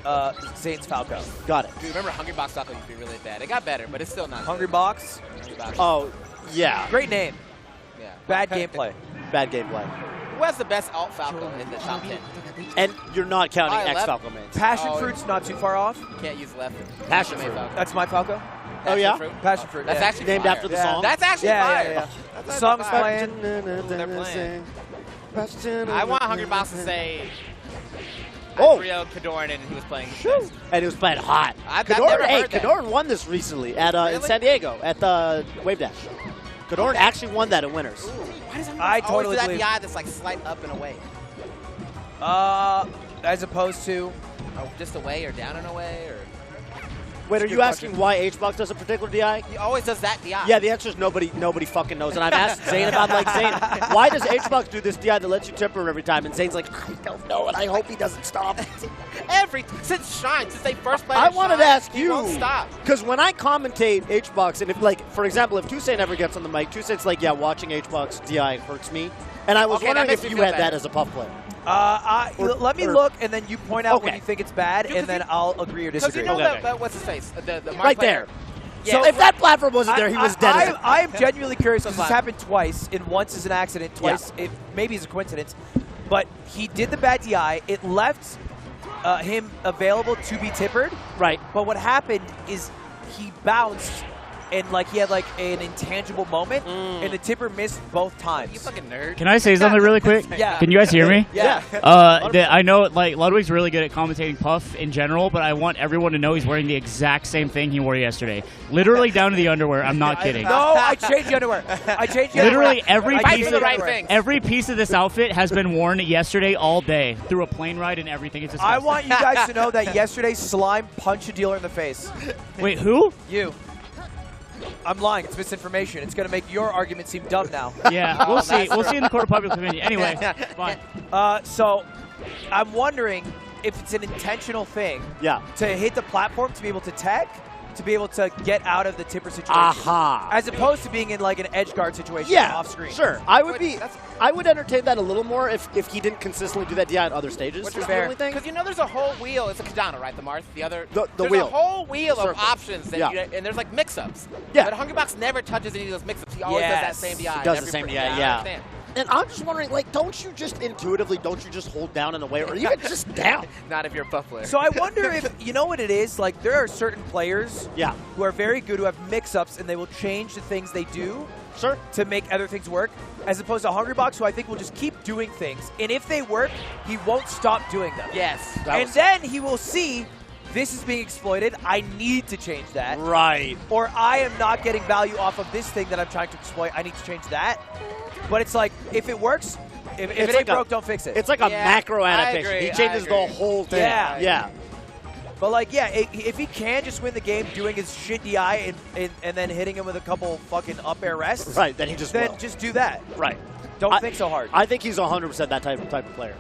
of Zane's Falco. Got it. Dude, remember Hungrybox Falco used to be really bad. It got better, but it's still not Hungrybox. Oh, yeah. Great name. Yeah. Bad gameplay. Bad gameplay. Who has the best alt Falco in the top 10? And you're not counting left. X-Falco mains. Passion Fruit's not too far off. You can't use left. Passion Fruit. Fruit. That's my Falco. Oh, yeah? Fruit? Passion Fruit. That's yeah. actually Named fire. after the song? That's actually fire. The song's playing. They're playing. I want Hungrybox to say Oh. Rio Kodorin, and he was playing. And he was playing hot. I've never heard that. Kodorin won this recently at in Really? San Diego at the Wave Dash. Kodorin actually won that in winners. Ooh. Why does I Hungrybox totally always do that believe- DI that's like slight up and away? As opposed to. Or just away or down and away? Or Wait, are Good you question. asking why Hbox does a particular DI? he always does that DI. Yeah, the answer is nobody fucking knows. And I've asked Zane about like, Zane, why does Hbox do this DI that lets you tipper every time? And Zane's like, I don't know, and I hope he doesn't stop. Since Shine, since they first played. I wanted to ask he you, won't stop. because when I commentate Hbox, and if like, for example, if Toussaint ever gets on the mic, Toussaint's like, yeah, watching Hbox DI hurts me. And I was Okay, that wondering makes if me you feel had that better. as a puff player. Let me look, and then you point out when Okay. you think it's bad, Dude, and then I'll agree or Because disagree. you know Okay. what's his face? The Marth Right player. there. Yeah. So if that platform wasn't there, he was dead. as a- I am genuinely curious because this fine. happened twice. And once is an accident, twice it maybe is a coincidence. But he did the bad DI. It left him available to be tippered. Right. But what happened is he bounced, and like he had like an intangible moment, and the tipper missed both times. You fucking nerd. Can I say something really quick? Yeah. Can you guys hear me? Yeah. I know like Ludwig's really good at commentating Puff in general, but I want everyone to know he's wearing the exact same thing he wore yesterday. Literally down to the underwear. I'm not kidding. No, I changed the underwear. I changed the Literally underwear. every I Fight piece for changed the of right underwear. thing. every piece of this outfit has been worn yesterday all day through a plane ride and everything. It's I disgusting. want you guys to know that yesterday Slime punched a dealer in the face. Wait, who? You. I'm lying. It's misinformation. It's going to make your argument seem dumb now. Yeah, we'll see. We'll see in the court of public opinion. Anyway, fine. So I'm wondering if it's an intentional thing Yeah. to hit the platform to be able to tech, to be able to get out of the tipper situation. Aha. As opposed to being in like an edge guard situation Yeah, off screen. sure. I would entertain that a little more if he didn't consistently do that DI at other stages. Which is is the fair. only thing. Because you know there's a whole wheel. It's a Kadana, right? The Marth. The other. The there's wheel. a whole wheel of Circle. options. That Yeah. and there's like mix-ups. Yeah. But Hungrybox never touches any of those mix-ups. He always does that Yes. same DI. He in does every the same free- DI, I yeah. understand. And I'm just wondering, like, don't you just hold down and away, or even just down? Not if you're a Puff player. So I wonder if, you know what it is? Like, there are certain players Yeah. who are very good, who have mix-ups, and they will change the things they do Sure. to make other things work, as opposed to Hungrybox, who I think will just keep doing things. And if they work, he won't stop doing them. yes. And then he will see, this is being exploited, I need to change that. Right. Or I am not getting value off of this thing that I'm trying to exploit, I need to change that. But it's like, if it works, if it ain't broke, don't fix it. It's like a Yeah, macro I adaptation. agree, He I changes the agree. whole thing. Yeah. Yeah. But like, yeah, if he can just win the game doing his shit DI and then hitting him with a couple fucking up air rests, Right. Then he just then will. just do that. Right. Don't think so hard. I think he's 100% that type of player.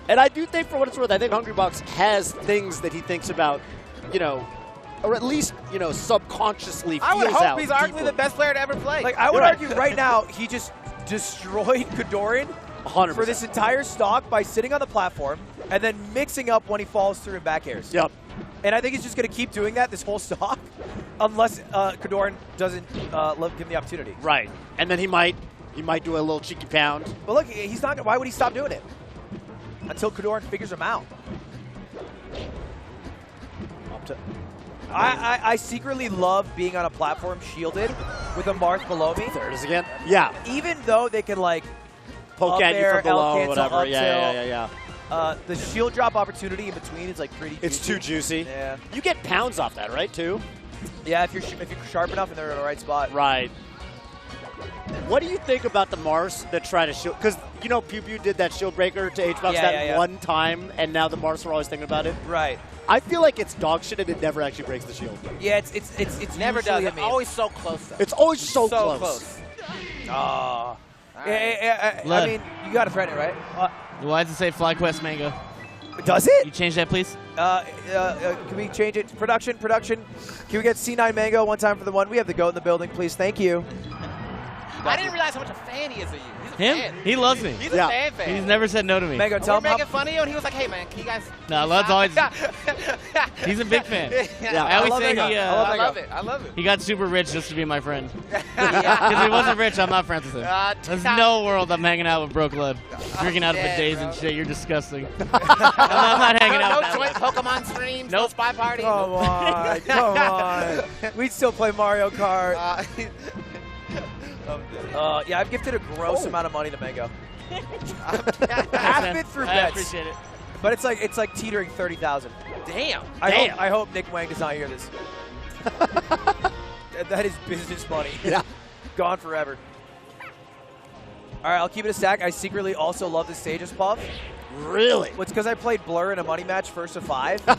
And I do think, for what it's worth, I think Hungrybox has things that he thinks about, you know, or at least, you know, subconsciously feels I would hope out he's arguably deeply. the best player to ever play. Like, I would You're right. argue right now, he just destroyed Kodorin 100%. for this entire stock by sitting on the platform and then mixing up when he falls through in back airs. Yep. And I think he's just going to keep doing that this whole stock unless Kodorin doesn't give him the opportunity. Right. And then he might do a little cheeky pound. But look, he's not. Why would he stop doing it? Until Kodorin figures him out. Up to I secretly love being on a platform shielded with a Marth below me. there it is again. Yeah. Even though they can like Poke up at you air, from below L or cancel, whatever. up Yeah, tilt. yeah. The shield drop opportunity in between is like pretty. It's too juicy. Yeah. You get pounds off that, right, too? Yeah, if you're sharp enough and they're in the right spot. Right. What do you think about the Mars that try to shield? Because, you know, Pew Pew did that shield breaker to Hbox one time, and now the Mars are always thinking about it. Right. I feel like it's dog shit and it never actually breaks the shield. Yeah, it's never usually does. a It's meme. always so close, though. It's always so close. close. Oh. Right. I mean, you got to threaten it, right? Why does it say FlyQuest Mango? Does You it? change that, please? Can we change it? Production. Can we get C9 Mango one time for the one? We have the goat in the building, please. Thank you. I didn't realize how much a fan he is of you. He's a Him? He loves me. He's a fan. He's never said no to me. Mango, tell We're him how, making fun of you, and he was like, "Hey, man, can you guys?" No, that's always. He's a big fan. Yeah. I always love say Mango. he. I love I love it. He got super rich just to be my friend. Because if he wasn't rich, I'm not friends with him. There's no world I'm hanging out with broke lud. Drinking out of bidets and shit. You're disgusting. I'm not hanging out with No that joint lud. Pokemon streams. Nope. No spy party. come on, come on. We'd still play Mario Kart. Yeah, I've gifted a gross amount of money to Mango. Half of it through I bets. appreciate it. But it's like teetering 30,000. Damn. I hope Nick Wang does not hear this. That is business money. Yeah. Gone forever. All right, I'll keep it a stack. I secretly also love the stages, Puff. Really? Well, it's because I played Blur in a money match, first to 5. And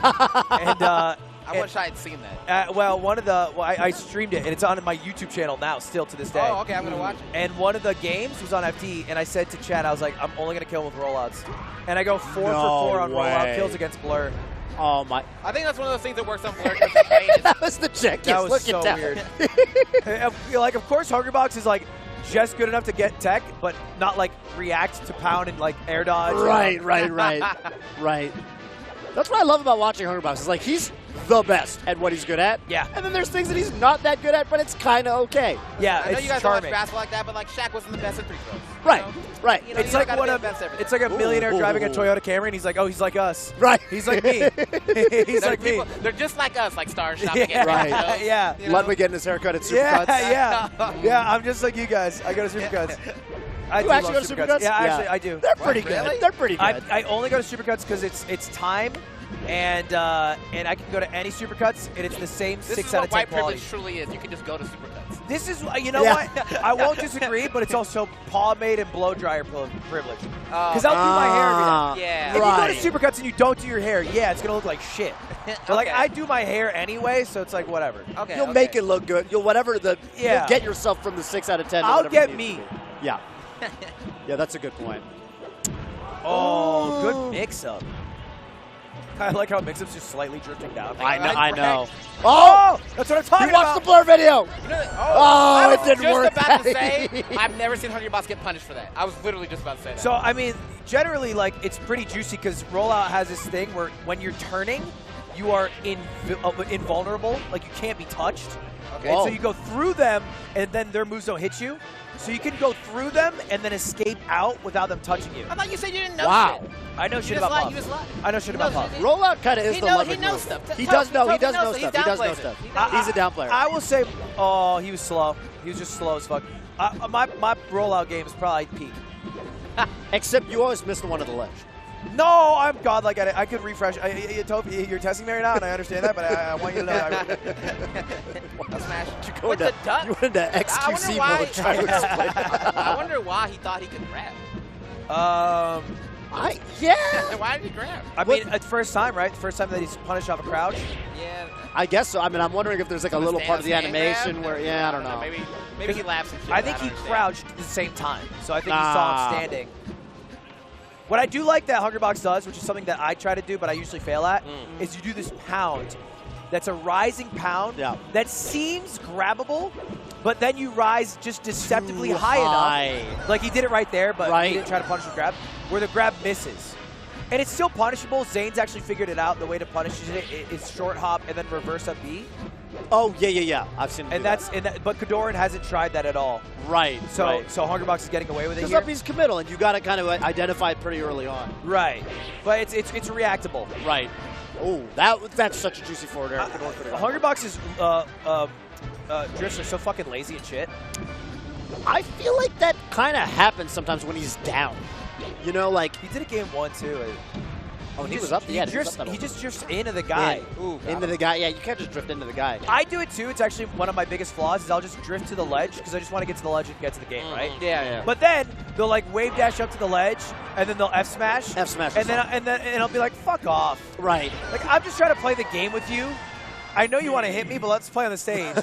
I wish I had seen that. I streamed it, and it's on my YouTube channel now, still to this day. Oh, okay, I'm gonna watch it. And one of the games was on FT, and I said to Chad, I was like, I'm only going to kill him with rollouts. And I go 4 for 4 on rollout kills against Blur. Oh my! I think that's one of those things that works on Blur. 'Cause the pain is- That was the chick. That was Look so at that. weird. Like, of course, Hungrybox is like just good enough to get tech, but not like react to pound and like air dodge. Right. Right. That's what I love about watching Hungrybox. Is like he's the best at what he's good at. Yeah. And then there's things that he's not that good at, but it's kind of okay. Yeah, I know it's you guys don't watch charming. basketball like that, but like Shaq wasn't the best at free throws. Right. Right. You know, It's you like gotta one be of the best at everything. it's like a millionaire driving a Toyota Camry, and he's like, oh, he's like us. Right. He's like me. He's They're like me. people- They're just like us, like stars shopping Yeah, at Right. shows, yeah. you know? Ludwig getting his haircut at Yeah, Supercuts. yeah. I'm just like you guys. I go to Supercuts. I You do actually love go to Supercuts? Yeah, actually, I do. They're pretty What, good. really? They're pretty good. I only go to Supercuts because it's time, and I can go to any Supercuts, and it's the same This 6 is out what of 10 white quality. privilege truly is. You can just go to Supercuts. This is, you know Yeah. what? I won't disagree, but it's also pomade and blow dryer privilege. Because I'll do my hair every day. Yeah. If you Right. go to Supercuts and you don't do your hair, yeah, it's gonna look like shit. But like Okay. I do my hair anyway, so it's like whatever. Okay. You'll make it look good. You'll Yeah. You'll get yourself from the 6 out of 10. to I'll whatever get you need me. to be. Yeah. Yeah, that's a good point. Oh, good mix-up. I like how mix-up's just slightly drifting down. I know. Oh, that's what I'm talking You watched the about. Blur video. You know, Oh, I it was didn't just work. about to say, I've never seen Hungrybox get punished for that. I was literally just about to say that. So, I mean, generally, like, it's pretty juicy because Rollout has this thing where when you're turning, you are invulnerable. Like, you can't be touched. Okay. And so Whoa. you go through them, and then their moves don't hit you. So you can go through them and then escape out without them touching you. I thought you said you didn't know Wow. shit. I know You shit just about lied. Puff. You just lied. I know shit He about knows- Puff. Rollout kind of is He the knows- Ludwig he knows move. stuff. He Toby does know. He knows does know stuff. He stuff. He does know downplays it. stuff. He downplays He's a down player. I will say, oh, he was slow. He was just slow as fuck. My Rollout game is probably peak. Except you always miss the one at the ledge. No, I'm godlike at it. I could refresh. Toby, you're testing me right now, and I understand that, but I want you to know. A smash. You go With into, the duck? you went into XQC mode trying to explain. I wonder why he thought he could grab. Yeah. Why did he grab? I mean, it's first time, right? First time that he's punished off a crouch. Yeah. I guess so. I mean, I'm wondering if there's like a little part of the animation where, I don't know. Maybe he laughs and shit. I think he don't understand. crouched at the same time, so I think he saw him standing. What I do like that Hungrybox does, which is something that I try to do but I usually fail at, is you do this pound. That's a rising pound that seems grabbable, but then you rise just deceptively high enough. Like he did it right there, but he didn't try to punish the grab, where the grab misses. And it's still punishable. Zane's actually figured it out. The way to punish it is short hop and then reverse up B. Oh, yeah. I've seen him do that. But Kodorin hasn't tried that at all. Right. So Hungrybox is getting away with it Because here. up B's committal, and you got to kind of identify it pretty early on. Right. But it's reactable. Right. Oh, that's such a juicy forward air. Hungrybox's drifts are so fucking lazy and shit. I feel like that kind of happens sometimes when he's down. You know, like he did it game 1 too. Oh, he was up. He just drifts into the guy. Into the guy. Yeah, you can't just drift into the guy. I do it too. It's actually one of my biggest flaws. Is I'll just drift to the ledge because I just want to get to the ledge and get to the game, right? Yeah. But then they'll like wave dash up to the ledge, and then they'll F smash. F smash. And then I'll be like, fuck off. Right. Like I'm just trying to play the game with you. I know you want to hit me, but let's play on the stage.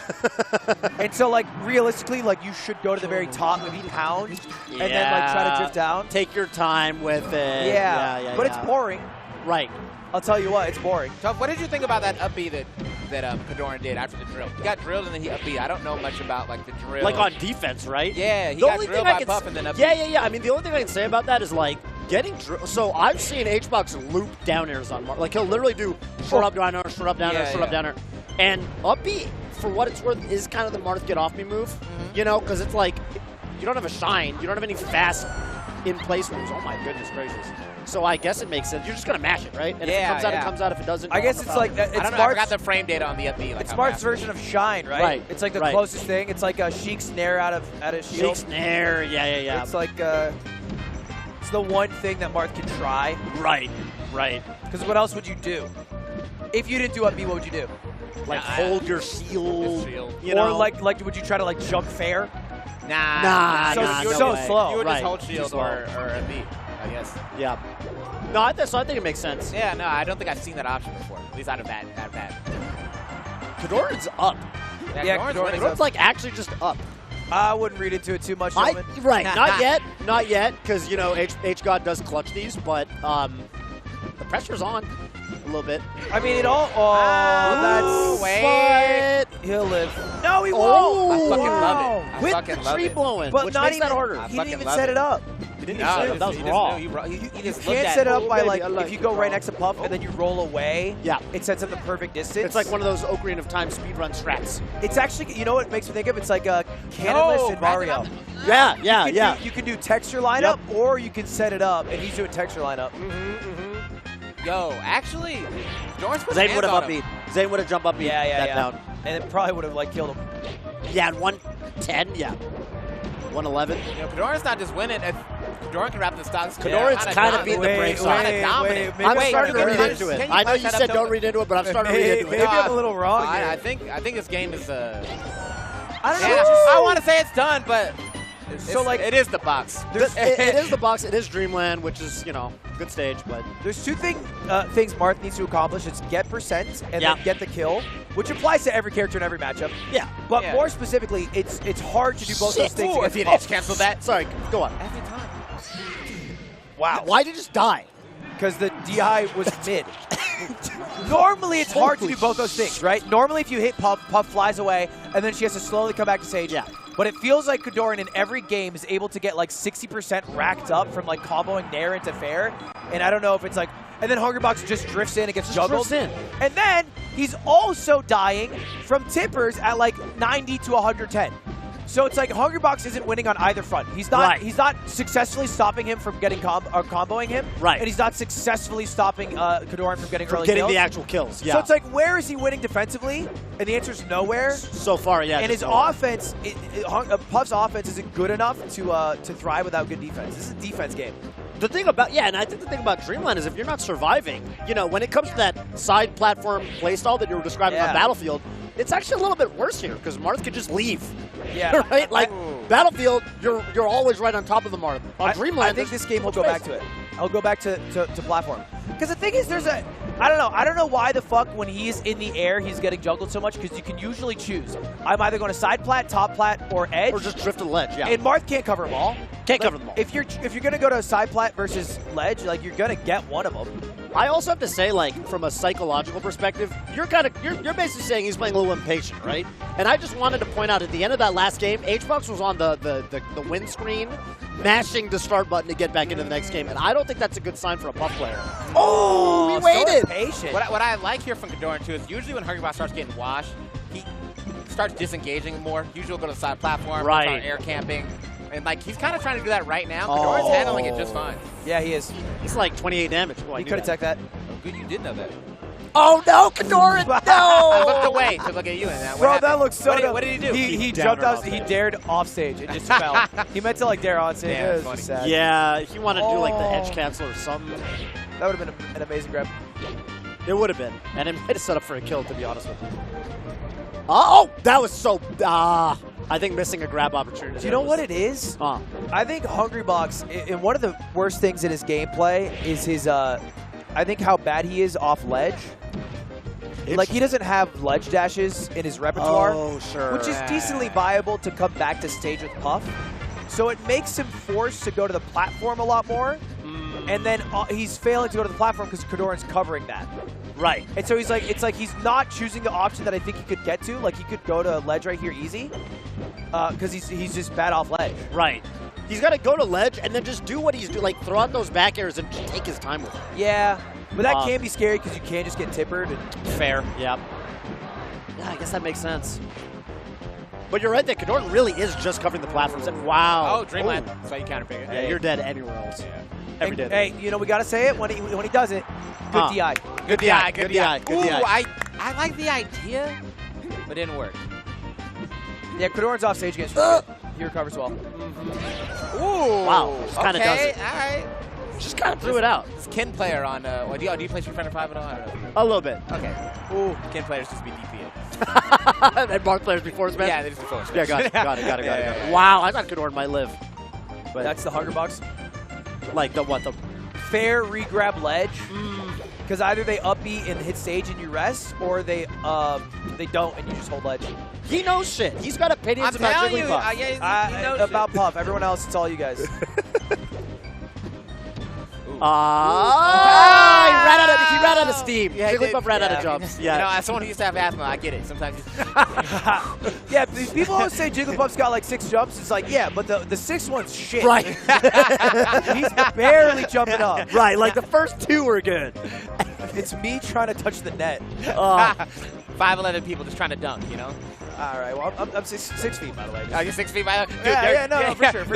And so, like, realistically, like, you should go to the very top, maybe pound, and then, like, try to drift down. Take your time with it. Yeah. But it's boring. Right. I'll tell you what, it's boring. Tough, what did you think about that up B that Kodorin did after the drill? He got drilled and then he up B. I don't know much about like the drill. Like on defense, right? Yeah, he the got only drilled thing by Puff and then up B. Yeah. I mean, the only thing I can say about that is like getting drilled. So I've seen Hbox loop down airs on Marth. Like he'll literally do short up down air, short up down air, short up down air. And up B, for what it's worth, is kind of the Marth get off me move. You know, because it's like you don't have a shine, you don't have any fast in place moves. Oh my goodness gracious. So I guess it makes sense. You're just gonna mash it, right? And if it comes out, it comes out. If it doesn't, I guess it's like it's I don't know. I forgot the frame data on the up B. Like it's Marth's version of shine, right? Right. It's like the closest thing. It's like a Sheik snare out of shield. Sheik snare, yeah. It's like it's the one thing that Marth can try. Right. Because what else would you do? If you didn't do up B, what would you do? Like hold your shield. You or know? like would you try to like jump fair? Nah. So slow. You would just hold shield or a B, I guess. Yeah. No, I think it makes sense. Yeah, no, I don't think I've seen that option before. At least out of that. Kodorin's up. Yeah, Kodorin's like actually just up. I wouldn't read into it too much, gentlemen. Not yet, because you know H-God does clutch these, but the pressure's on a little bit. I mean, it all. Oh, that's he'll live. No, he won't. I fucking love it. With the tree blowing, but which not makes even, that harder. He didn't even set it up. He didn't set it up. That was raw. You can't set it up by like if you go right next to Puff and then you roll away. Yeah. It sets up the perfect distance. It's like one of those Ocarina of Time speedrun strats. It's actually, you know what it makes me think of? It's like a cannonless in Mario. Yeah. You can do texture lineup, or you can set it up, and he's doing texture lineup. Yo, actually, Zane would have upbeat. Zane would have jumped up. Yeah. Down. And it probably would have like killed him. Yeah, 110. Yeah. 111. You know, Kodorin's not just winning. If Kodorin can wrap the stocks. Kodorin's kind of beating the brakes on it. I'm starting to read into it. I know you said don't read into it, but I'm starting to read into it. Maybe I'm a little wrong. I think this game is. I don't know. I want to say it's done, but it is the box. It is the box. It is Dreamland, which is good stage. But there's two things Marth needs to accomplish. It's get percent and then get the kill, which applies to every character in every matchup. Yeah. But more specifically, it's hard to do both those things. If he edge canceled that. Sorry, go on. Every time. Wow. Why did you just die? Because the DI was mid. Normally, it's hard to do both those things, right? Normally, if you hit Puff, Puff flies away, and then she has to slowly come back to stage. Yeah. But it feels like Kodorin in every game is able to get like 60% racked up from like comboing Nair into fair. And I don't know if it's like, and then Hungrybox just drifts in and gets juggled. And then he's also dying from tippers at like 90 to 110. So it's like Hungrybox isn't winning on either front. He's not. He's not successfully stopping him from getting comboing him. Right. And he's not successly stopping Kodorin from getting early kills. Getting the actual kills. Yeah. So it's like, where is he winning defensively? And the answer is nowhere. So far, yeah. And his offense, Puff's offense isn't good enough to thrive without good defense. This is a defense game. The thing about, and I think the thing about Dreamland is if you're not surviving, when it comes to that side platform playstyle that you were describing on Battlefield, it's actually a little bit worse here because Marth could just leave. Yeah. Right? Like, Battlefield, you're always right on top of the Marth. On Dreamland, I think this game will go back to it. I'll go back to platform. Because the thing is, I don't know why the fuck when he's in the air he's getting juggled so much, because you can usually choose. I'm either going to side plat, top plat, or edge. Or just drift to the ledge, yeah. And Marth can't cover them all. Can't cover them all. If you're going to go to side plat versus ledge, like, you're going to get one of them. I also have to say, like, from a psychological perspective, you're basically saying he's playing a little impatient, right? And I just wanted to point out at the end of that last game, Hbox was on the win screen, mashing the start button to get back into the next game, and I don't think that's a good sign for a Puff player. Oh, he waited. So patient. What I like here from Kodorin too is usually when Hungrybox starts getting washed, he starts disengaging more. Usually he'll go to the side platform, start air camping. And, like, he's kind of trying to do that right now. Kodorin's handling it just fine. Yeah, he is. He's like 28 damage. He could attack that. Oh, good, you did know that. Oh, no, Kodorin, no! I looked away to look at you. And Bro, that looks so What did he do? He jumped off. He dared off stage and just fell. He meant to, like, dare on stage. Yeah, it was sad. Yeah, he wanted to do, like, the edge cancel or something. That would have been an amazing grab. It would have been. And it might have set up for a kill, to be honest with you. Oh, that was so... I think missing a grab opportunity. Do you know what it is? I think Hungrybox, and one of the worst things in his gameplay is his, I think how bad he is off ledge. Like, he doesn't have ledge dashes in his repertoire. Oh, sure. Which is decently viable to come back to stage with Puff. So it makes him forced to go to the platform a lot more. and then he's failing to go to the platform because Kodorin's covering that. Right. And so he's like, it's like he's not choosing the option that I think he could get to. Like he could go to ledge right here easy, because he's just bad off ledge. Right. He's got to go to ledge and then just do what he's doing, like throw out those back airs and just take his time with it. Yeah, but that can be scary because you can just get tippered. Fair. Yeah. Yeah, I guess that makes sense. But you're right that Kodorin really is just covering the platforms. And wow. Oh, Dreamland. That's why you counter pick it. Yeah, you're dead anywhere else. Yeah. Every day. Hey, you know, we got to say it when he does it. Good DI. Good DI. Good DI. Good DI. Ooh, I like the idea, but it didn't work. Yeah, Kodorin's off stage against you. He recovers well. Ooh. Wow. Just kind of does it. All right. Just kind of threw it out. This Kin player on, do you play Street Fighter 5 at all? I don't know. A little bit. Okay. Ooh. Kin players just be DP. And Marth players before Smash? Yeah, they just before Smash. Yeah, got it. Yeah. Wow, I thought Kodorin might live. But That's the Hungrybox. like the what? The Fair re-grab ledge. Because either they up B and hit stage and you rest, or they don't and you just hold ledge. he knows shit. He's got opinions I'm about telling you, Jigglypuff. he knows About shit. Puff. Everyone else, it's all you guys. He ran out of steam. Yeah, he Jigglypuff did. ran out of jumps. Yeah. You know, as someone who used to have asthma, I get it. Sometimes Yeah, these people always say Jigglypuff's got like 6 jumps. It's like, yeah, but the 6th one's shit. Right. He's barely jumping up. Right, like the first 2 were good. It's me trying to touch the net. 5'11" people just trying to dunk, you know? All right, well, I'm 6 feet, by the way. Are you 6 feet by? Dude, Yeah, for sure.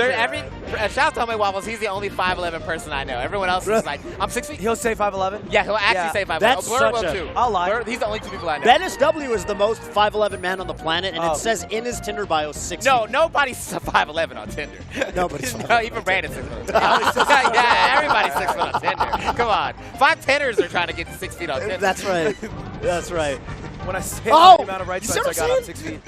Shout out to Homie Waffles. He's the only 5'11" person I know. Everyone else is like, I'm 6 feet. He'll say 5'11"? Yeah, he'll actually say 5'11". That's Blur will such a- too. I'll lie. Blur, he's the only 2 people I know. Ben SW is the most 5'11" man on the planet, and Oh. it says in his Tinder bio 6 No, feet. nobody's 5'11" on Tinder. Nobody's No, even Brandon's 6 foot. Yeah, everybody's 6 foot on Tinder. Come on. 5'10"ers are trying to get to 6 feet on Tinder. That's right. That's right. When I say Oh! the amount of right You sides see I what got, I'm I'm 6 feet.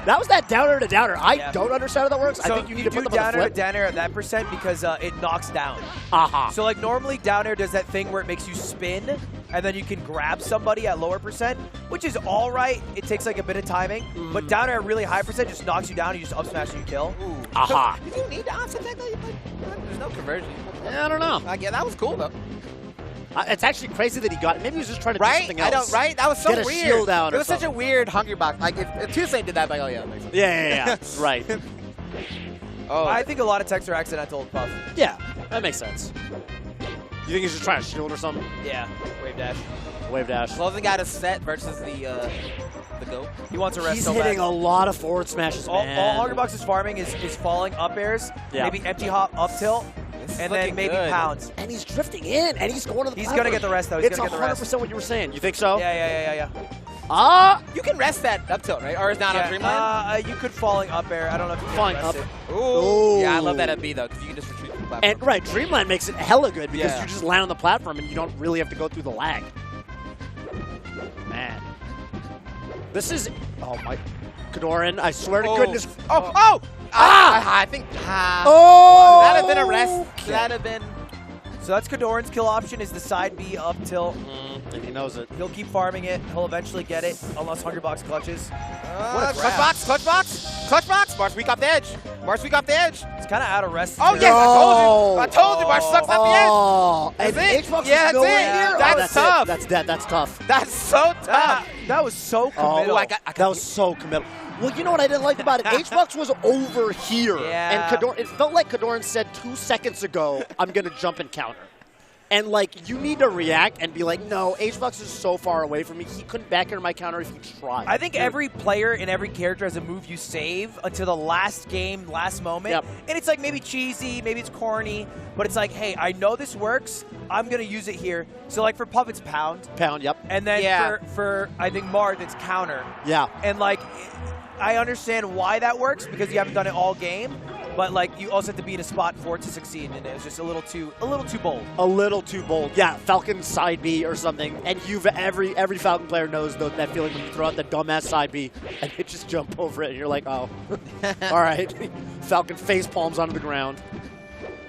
That was that downer to downer. I Yeah. don't understand how that works. So I think you need to put them on down the air to flip. down air at that percent because it knocks down. Aha. So like normally down air does that thing where it makes you spin and then you can grab somebody at lower percent, which is all right. It takes like a bit of timing, but down air at really high percent just knocks you down and you just up smash and you kill. Ooh. Aha. Did you need to offset that though? There's no conversion. I don't know. Yeah, that was cool though. It's actually crazy that he got it. Maybe he was just trying to do Right? something I else. don't. Right? That was so Get a weird. shield out It or was such a something. weird Hungrybox. Like if Tuesday did that, like oh yeah, that makes sense. Yeah. Right. Oh, I think a lot of techs are accidental with Puff. Yeah, that makes sense. You think he's just trying to shield or something? Yeah, wave dash. Wave dash. closing out a set versus the GOAT. He wants a rest He's so hitting bad. a lot of forward smashes, All man. Hungrybox is farming is falling up airs, Yeah. maybe empty hop up tilt, This is and then looking maybe good. pounds. And he's drifting in, and he's going to the He's platform. gonna get the rest though. He's It's gonna get the rest. 100% what you were saying. You think so? Yeah. You can rest that up tilt, right? Or is not on Dreamland? You could falling up air. I don't know if you can Falling rest up. it. Ooh. Yeah, I love that up B though, because you can just retreat from the platform. And right, Dreamland makes it hella good because Yeah. you just land on the platform and you don't really have to go through the lag. Man. This is... Oh, my... Kodorin, I swear to goodness... Oh! I think... Oh! That'd have been a rest. That'd have been... So that's Kodorin's kill option is the side B up tilt. And he knows it. He'll keep farming it. He'll eventually get it unless Hungrybox clutches. What a clutch box! Marth's weak off the edge. It's kind of out of rest. Oh, here. yes, I told you, Marth sucks off the edge. Oh, and That's it. Hbox Yeah, is nowhere that's it. near. That's Oh, tough. That's dead. That's tough. That's so tough. That was so Oh, committal. that was so committal. Well, you know what I didn't like about it? Hbox was over here. Yeah. And Kodorin, it felt like Kodorin said 2 seconds ago, I'm going to jump and counter. And, like, you need to react and be like, no, Hbox is so far away from me. He couldn't back air my counter if he tried. I think every player and every character has a move you save until the last game, last moment. Yep. And it's like maybe cheesy, maybe it's corny, but it's like, hey, I know this works. I'm going to use it here. So, like, for Puff, it's pound. Pound, yep. And then Yeah. for I think, Marth, it's counter. Yeah. And, like, I understand why that works because you haven't done it all game. But, like, you also have to be in a spot for it to succeed, and it was just a little too bold. A little too bold. Yeah, Falcon side B or something. And every Falcon player knows that feeling when you throw out the dumbass side B and it just jump over it and you're like, oh, all right. Falcon face palms onto the ground.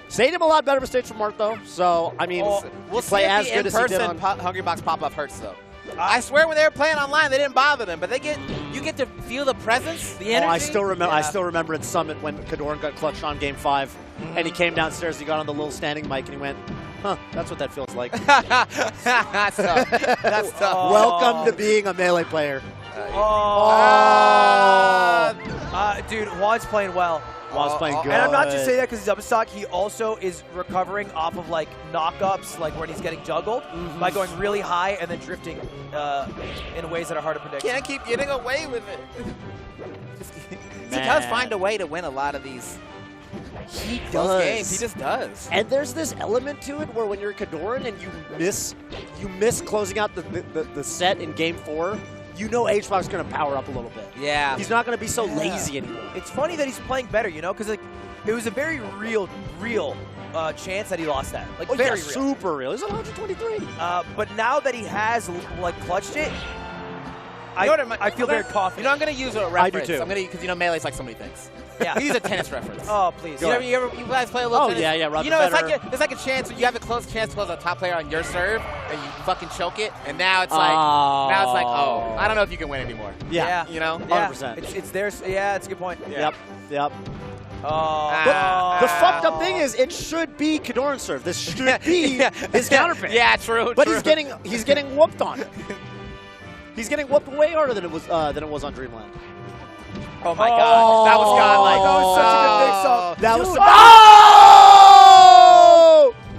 Stadium a lot better of a stage for Marth though. So I mean, We'll play see if as the good as he did in-person on. Hungrybox pop-up hurts though. I swear when they were playing online, they didn't bother them, but you get to feel the presence, the energy. Oh, I still remember. Yeah. I still remember at Summit when Kodorin got clutched on Game 5, and he came downstairs. He got on the little standing mic and he went, Huh, that's what that feels like. That's tough. That's tough. Welcome to being a Melee player. Dude, Juan's playing well. Juan's playing good. And I'm not just saying that because he's up in stock. He also is recovering off of like knock-ups, like when he's getting juggled by going really high and then drifting in ways that are hard to predict. Can't keep getting away with it. He does find a way to win a lot of these. He Those does. games, he just does. And there's this element to it where when you're Kodorin and you miss closing out the set in game 4, you know Hbox is going to power up a little bit. Yeah. He's not going to be so lazy anymore. It's funny that he's playing better, you know, because like it was a very real chance that he lost that. Like very real. Super real. He's at 123. But now that he has like clutched it, I feel very confident. You know, I'm going to use a reference. I do too. I'm going to, because you know Melee's like so many things. Yeah. Use a tennis reference. Oh, please. You guys play a little tennis? yeah, Roger You know, Federer. it's like a chance. You have a close chance to close a top player on your serve, and you fucking choke it, and now it's like, oh, I don't know if you can win anymore. Yeah. You know? 100%. It's theirs. Yeah, it's a good point. Yeah. Yep. Oh. But the fucked up thing is, it should be Kodorin's serve. This should be his counterpick. Yeah, true. But he's getting whooped on it. He's getting whooped way harder than it was on Dreamland. Oh my God, that was godlike. That was such a good mix-up. That was.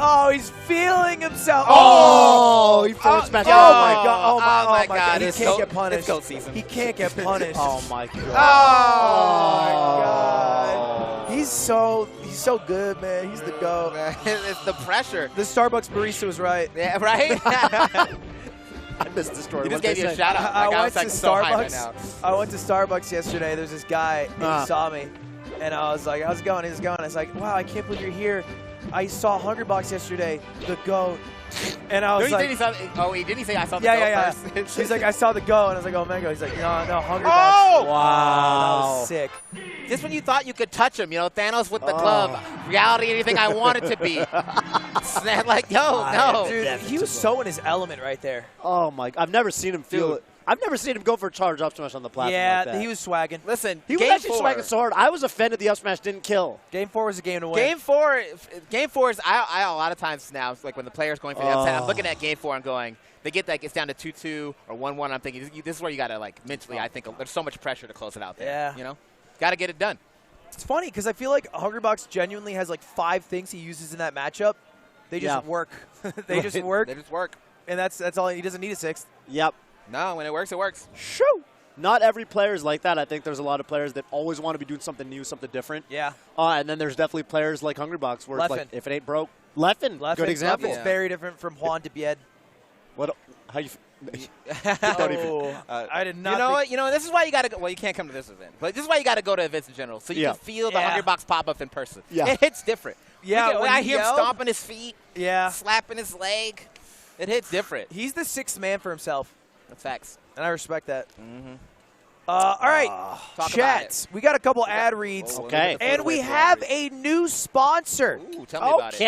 Oh, he's feeling himself. Oh, he forward smashed. Oh my God! Oh my God! He can't get punished. It's GOAT season. He can't get punished. Oh my God. Oh my God! He's so good, man. He's the GOAT. It's the pressure. The Starbucks barista was right. Yeah, right. I missed the story. He just What'd gave they you a say? shout out. I Like, I went was to like so high right now. Starbucks. I went to Starbucks yesterday. There's this guy, and he saw me, and I was like, "How's it going?" He's going. I was like, "Wow, I can't believe you're here. I saw Hungrybox yesterday, the GOAT." And I was like, did he say I saw the yeah. first? He's like, "I saw the GOAT," and I was like, "Oh, Mango." He's like, "No, Hungrybox." Oh! That was sick. Just when you thought you could touch him, you know, Thanos with the glove. Reality, anything I wanted to be. Like, no. Dude, he was so in his element right there. Oh my! I've never seen him feel it. I've never seen him go for a charge up smash on the platform like that. Yeah, he was swagging. Listen, He was game actually 4. swagging so hard. I was offended the up smash didn't kill. Game 4 was a game to win. Game four is I a lot of times now, it's like when the player's going for the upset, I'm looking at game 4 and going, they get that, it's down to 2-2 or 1-1. I'm thinking this is where you gotta like mentally. I think there's so much pressure to close it out there. Yeah. You know, gotta get it done. It's funny because I feel like Hungrybox genuinely has like 5 things he uses in that matchup. They just work. They just work. They just work. And that's all. He doesn't need a 6th. Yep. No, when it works, it works. Shoo! Not every player is like that. I think there's a lot of players that always want to be doing something new, something different. Yeah. And then there's definitely players like Hungrybox where it's like, if it ain't broke, Leffen. Good example. Leffen's very different from Juan to Bied. What? How you? I did not. You know what? You know, this is why you gotta go. Well, you can't come to this event, but this is why you gotta go to events in general, so you can feel the Hungrybox pop up in person. Yeah. It hits different. Yeah. When I hear him stomping his feet, slapping his leg, it hits different. He's the 6th man for himself. That's facts. And I respect that. All right, chat. We got a couple ad reads. Okay. And we have a new sponsor. Ooh, tell me about it.